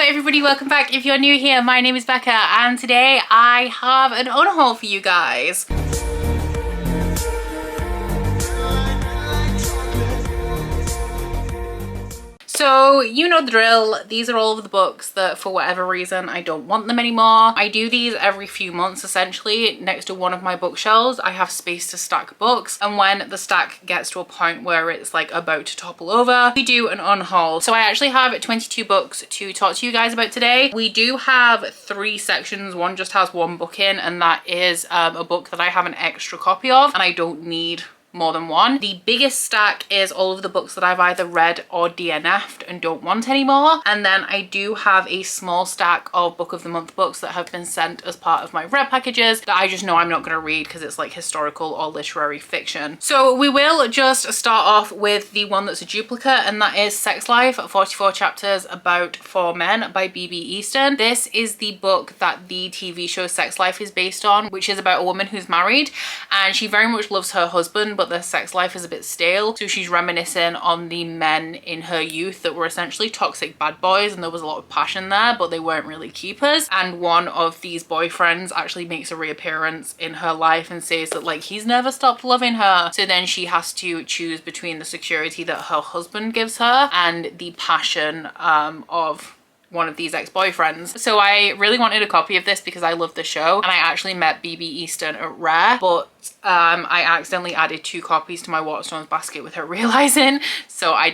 everybody, welcome back. If you're new here, my name is Becca and today I have an unhaul for you guys. So you know the drill, these are all of the books that for whatever reason I don't want them anymore. I do these every few months essentially. Next to one of my bookshelves I have space to stack books, and when the stack gets to a point where it's like about to topple over, we do an unhaul. So I actually have 22 books to talk to you guys about today. We do have 3 sections. One just has 1 book in, and that is a book that I have an extra copy of and I don't need more than one. The biggest stack is all of the books that I've either read or DNF'd and don't want anymore, and then I do have a small stack of book of the month books that have been sent as part of my read packages that I just know I'm not going to read because it's like historical or literary fiction. So we will just start off with the one that's a duplicate, and that is Sex Life, 44 chapters about 4 men by B.B. Easton. This is the book that the TV show Sex Life is based on, which is about a woman who's married and she very much loves her husband, but their sex life is a bit stale, so she's reminiscing on the men in her youth that were essentially toxic bad boys, and there was a lot of passion there but they weren't really keepers. And one of these boyfriends actually makes a reappearance in her life and says that like he's never stopped loving her, so then she has to choose between the security that her husband gives her and the passion of one of these ex-boyfriends. So I really wanted a copy of this because I love the show, and I actually met B.B. Easton at Rare, but I accidentally added 2 copies to my Waterstones basket without realizing, so I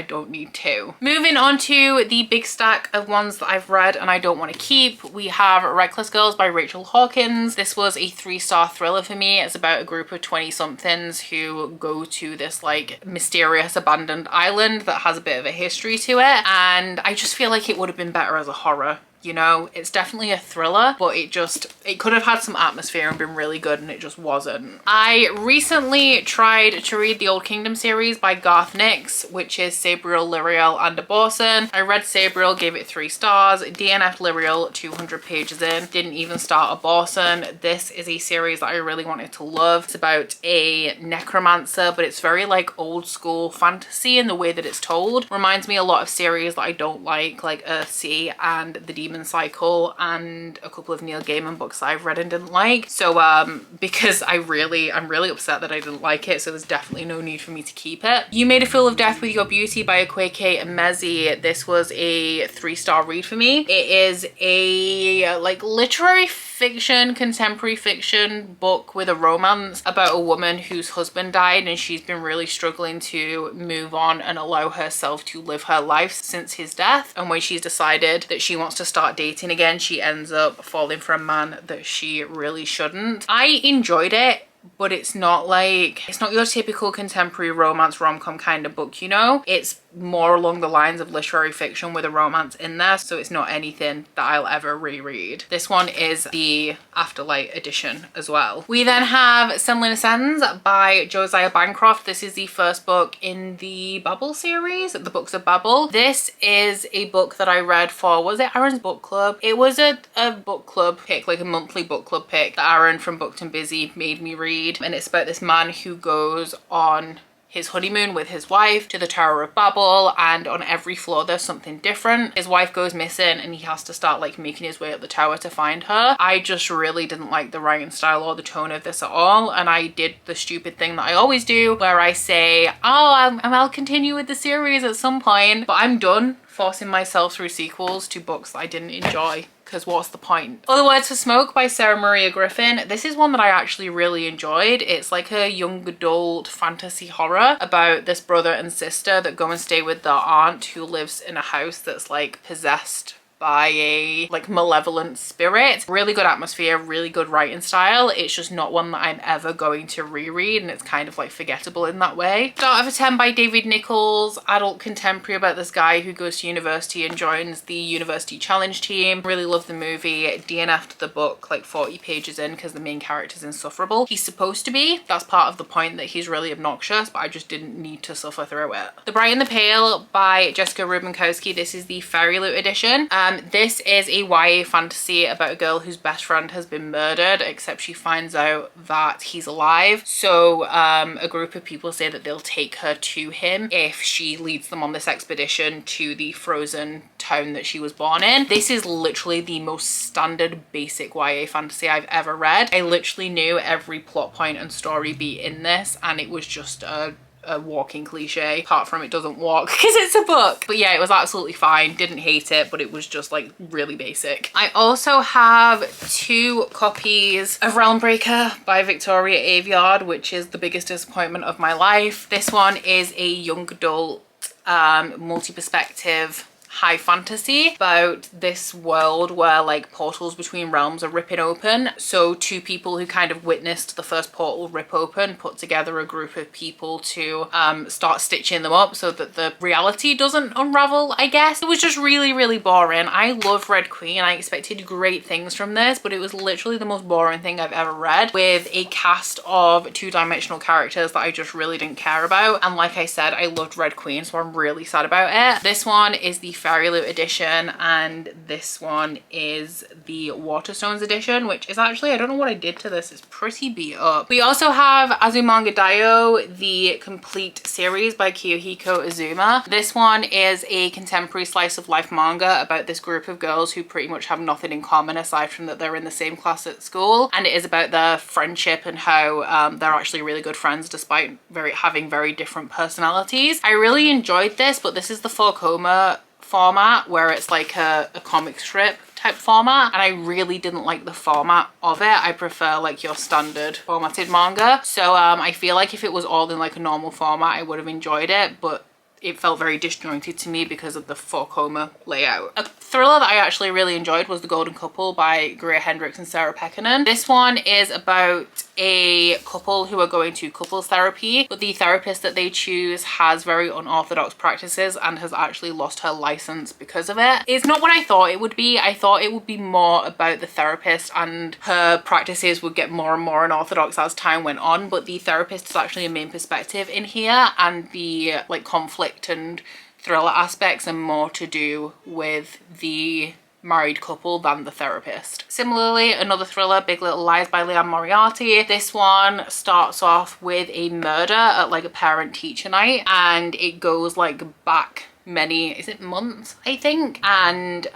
don't need 2. Moving on to the big stack of ones that I've read and I don't want to keep, we have Reckless Girls by Rachel Hawkins. This was a 3-star thriller for me. It's about a group of 20-somethings who go to this like mysterious abandoned island that has a bit of a history to it, and I just feel like it would have been better as a horror. You know, it's definitely a thriller, but it could have had some atmosphere and been really good, and it just wasn't. I recently tried to read the Old Kingdom series by Garth Nix, which is Sabriel, Lyriel and Aborson. I read Sabriel, gave it 3 stars, DNF'd Lyriel 200 pages in, didn't even start Aborson. This is a series that I really wanted to love. It's about a necromancer, but it's very like old school fantasy in the way that it's told. Reminds me a lot of series that I don't like Earthsea and The Demon Cycle and a couple of Neil Gaiman books that I've read and didn't like. So because I'm really upset that I didn't like it, so there's definitely no need for me to keep it. You Made a Fool of Death with Your Beauty by Akwaeke Emezi. This was a 3-star read for me. It is a like literary fiction, contemporary fiction book with a romance about a woman whose husband died, and she's been really struggling to move on and allow herself to live her life since his death. And when she's decided that she wants to start dating again, she ends up falling for a man that she really shouldn't. I enjoyed it, but it's not your typical contemporary romance rom-com kind of book, you know? It's more along the lines of literary fiction with a romance in there, so it's not anything that I'll ever reread. This one is the Afterlight edition as well. We then have Semlin Ascends by Josiah Bancroft. This is the first book in the Babel series, the Books of Babel. This is a book that I read for, was it Aaron's book club? It was a book club pick, like a monthly book club pick that Aaron from Booked and Busy made me read, and it's about this man who goes on his honeymoon with his wife to the Tower of Babel, and on every floor there's something different. His wife goes missing and he has to start like making his way up the tower to find her. I just really didn't like the writing style or the tone of this at all, and I did the stupid thing that I always do where I say, oh, I'll continue with the series at some point, but I'm done forcing myself through sequels to books that I didn't enjoy, because what's the point? Other Words for Smoke by Sarah Maria Griffin. This is one that I actually really enjoyed. It's like a young adult fantasy horror about this brother and sister that go and stay with their aunt who lives in a house that's like possessed by a like malevolent spirit. Really good atmosphere, really good writing style. It's just not one that I'm ever going to reread, and it's kind of like forgettable in that way. Start of a 10 by David Nichols, adult contemporary about this guy who goes to university and joins the university challenge team. Really love the movie. DNF'd the book like 40 pages in because the main character's insufferable. He's supposed to be. That's part of the point, that he's really obnoxious, but I just didn't need to suffer through it. The Bright and the Pale by Jessica Rubinkowski. This is the Fairy Loot edition. This is a YA fantasy about a girl whose best friend has been murdered, except she finds out that he's alive. So a group of people say that they'll take her to him if she leads them on this expedition to the frozen town that she was born in. This is literally the most standard basic YA fantasy I've ever read. I literally knew every plot point and story beat in this, and it was just a walking cliche, apart from it doesn't walk because it's a book. But yeah, it was absolutely fine, didn't hate it, but it was just like really basic. I also have 2 copies of Realmbreaker by Victoria Aveyard, which is the biggest disappointment of my life. This one is a young adult multi-perspective high fantasy about this world where like portals between realms are ripping open. So 2 people who kind of witnessed the first portal rip open put together a group of people to start stitching them up so that the reality doesn't unravel, I guess. It was just really, really boring. I love Red Queen. I expected great things from this, but it was literally the most boring thing I've ever read, with a cast of 2-dimensional characters that I just really didn't care about. And like I said, I loved Red Queen, so I'm really sad about it. This one is the Fairy Loot edition, and this one is the Waterstones edition, which is actually, I don't know what I did to this, it's pretty beat up. We also have Azumanga Daioh, the complete series by Kiyohiko Azuma. This one is a contemporary slice of life manga about this group of girls who pretty much have nothing in common aside from that they're in the same class at school, and it is about their friendship and how they're actually really good friends despite having very different personalities. I really enjoyed this, but this is the 4-koma format where it's like a comic strip type format, and I really didn't like the format of it. I prefer like your standard formatted manga. So I feel like if it was all in like a normal format I would have enjoyed it, but it felt very disjointed to me because of the 4-koma layout. A thriller that I actually really enjoyed was The Golden Couple by Greer Hendricks and Sarah Pekkanen. This one is about a couple who are going to couples therapy, but the therapist that they choose has very unorthodox practices and has actually lost her license because of it. It's not what I thought it would be. I thought it would be more about the therapist and her practices would get more and more unorthodox as time went on, but the therapist is actually a main perspective in here, and the like conflict and thriller aspects are more to do with the married couple than the therapist. Similarly, another thriller, Big Little Lies by Liane Moriarty. This one starts off with a murder at like a parent-teacher night, and it goes like back many, is it months, I think, and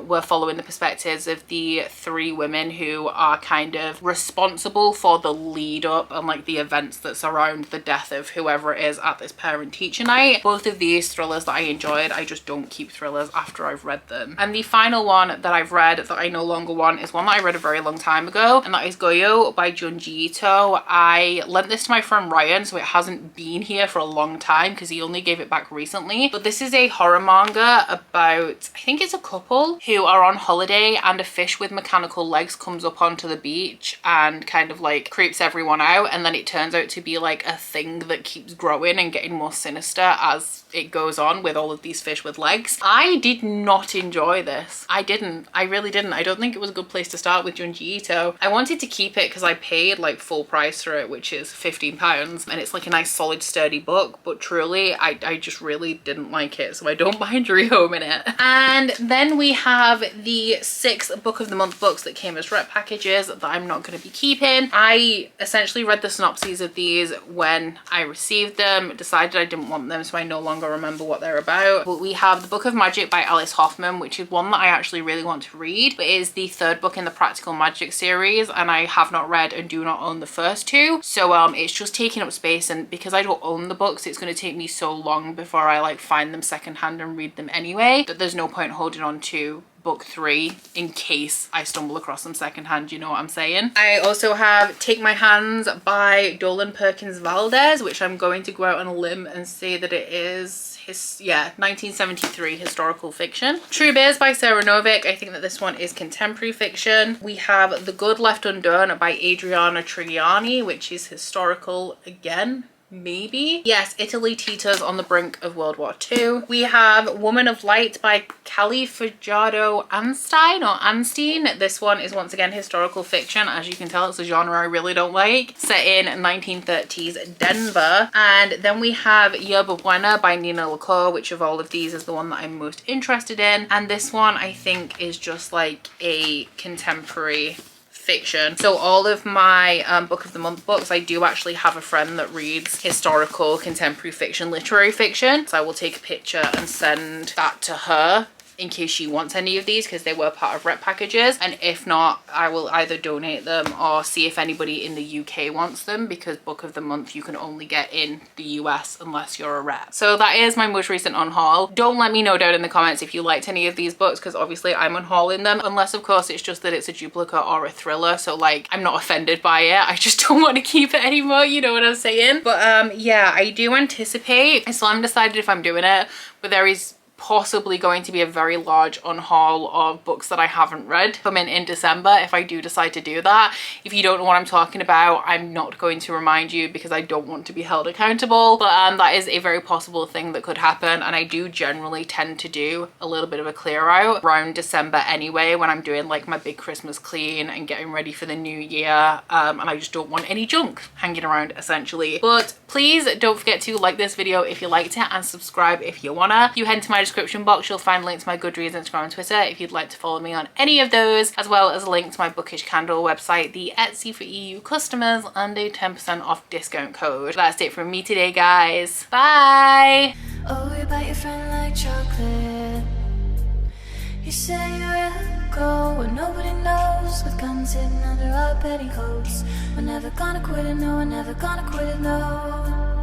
we're following the perspectives of the 3 women who are kind of responsible for the lead up and like the events that surround the death of whoever it is at this parent-teacher night. Both of these thrillers that I enjoyed. I just don't keep thrillers after I've read them. And the final one that I've read that I no longer want is one that I read a very long time ago, and that is Goyo by Junji Ito. I lent this to my friend Ryan, so it hasn't been here for a long time because he only gave it back recently, but this is a horror manga about, I think it's a couple who are on holiday and a fish with mechanical legs comes up onto the beach and kind of like creeps everyone out, and then it turns out to be like a thing that keeps growing and getting more sinister as it goes on with all of these fish with legs. I did not enjoy this. I really didn't. I don't think it was a good place to start with Junji Ito. I wanted to keep it because I paid like full price for it, which is £15, and it's like a nice solid sturdy book, but truly I just really didn't like it, so I don't mind rehoming it. And then we have the 6 book of the month books that came as rep packages that I'm not going to be keeping. I essentially read the synopses of these when I received them, decided I didn't want them, so I no longer remember what they're about. But we have The Book of Magic by Alice Hoffman, which is one that I actually really want to read, but it is the 3rd book in the Practical Magic series, and I have not read and do not own the first 2. So it's just taking up space, and because I don't own the books, it's going to take me so long before I like find them secondhand and read them anyway, that there's no point holding on to book 3 in case I stumble across them secondhand, you know what I'm saying. I also have Take My Hands by Dolan Perkins Valdez, which I'm going to go out on a limb and say that it is 1973 historical fiction. True Bears by Sarah Novick. I think that this one is contemporary fiction. We have The Good Left Undone by Adriana Trigiani, which is historical again. maybe. Yes, Italy teeters on the brink of World War II. We have Woman of Light by Callie Fajado Anstein. This one is once again historical fiction. As you can tell, it's a genre I really don't like. Set in 1930s Denver. And then we have Yerba Buena by Nina LaCour, which of all of these is the one that I'm most interested in. And this one I think is just like a contemporary fiction. So all of my book of the month books, I do actually have a friend that reads historical, contemporary fiction, literary fiction. So I will take a picture and send that to her in case she wants any of these, because they were part of rep packages, and if not, I will either donate them or see if anybody in the UK wants them, because book of the month you can only get in the US unless you're a rep. So that is my most recent unhaul. Don't let me know down in the comments if you liked any of these books, because obviously I'm unhauling them, unless of course it's just that it's a duplicate or a thriller, so like I'm not offended by it, I just don't want to keep it anymore, you know what I'm saying? But yeah, I do anticipate, I still haven't decided if I'm doing it, but there is possibly going to be a very large unhaul of books that I haven't read coming in December if I do decide to do that. If you don't know what I'm talking about, I'm not going to remind you because I don't want to be held accountable, but that is a very possible thing that could happen, and I do generally tend to do a little bit of a clear out around December anyway, when I'm doing like my big Christmas clean and getting ready for the new year, and I just don't want any junk hanging around essentially. But please don't forget to like this video if you liked it and subscribe if you wanna. If you head into my description box, you'll find links to my Goodreads, Instagram and Twitter if you'd like to follow me on any of those, as well as a link to my Bookish candle website, the Etsy for EU customers, and a 10% off discount code. That's it from me today, guys. Bye! Oh, you bite your friend like chocolate. You say you'll go where nobody knows, with guns hidden under our petticoats. We're never gonna quit it, no, we're never gonna quit it, no.